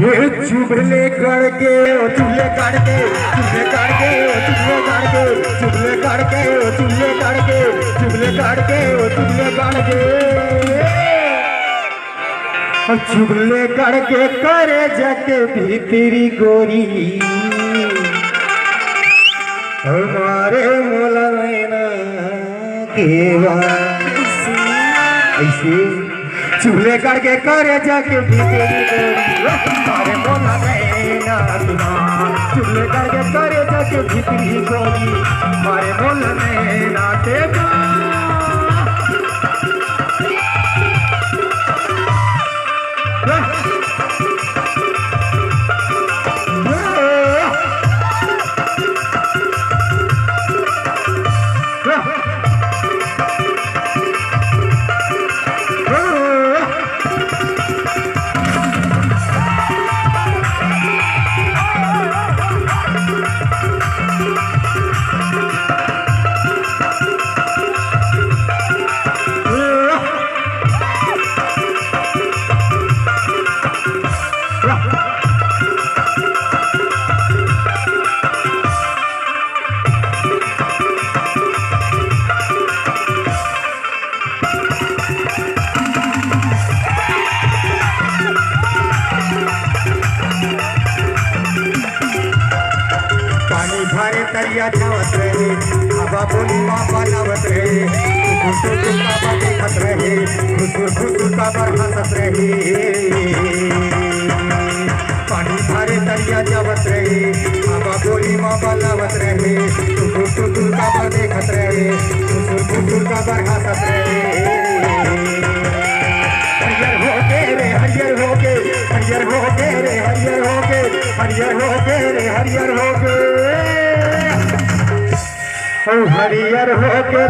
ये चुभले करके चूल्हे काट के चूल्हे काट के चूल्हे काट के चूल्हे काट के चूल्हे काट के चूल्हे काट के चूल्हे काट के चुगले करके करे जाके भीतरी गोरी हमारे मोला नैना केवा ऐसे चुगले करके करे जाके भीतरी गोरी हमारे मोला नैना चुगले करके करे जाके भीतरी गोरी हमारे मोला नैना केवा भारे तरिया छावत रहे हवा बोली बाबा लावत रहे खुशबू का देखत रहे खुशबू का बरहसत रहे पानी भारे तरिया छावत रहे हवा बोली बाबा लावत रहे खुशबू का देखत रहे खुशबू का बरहसत रहे हरियर हो के रे हरियर हो के हरियर हो के रे हरियर हो के हरियर हो के रे हरियर हो के हरियर हो के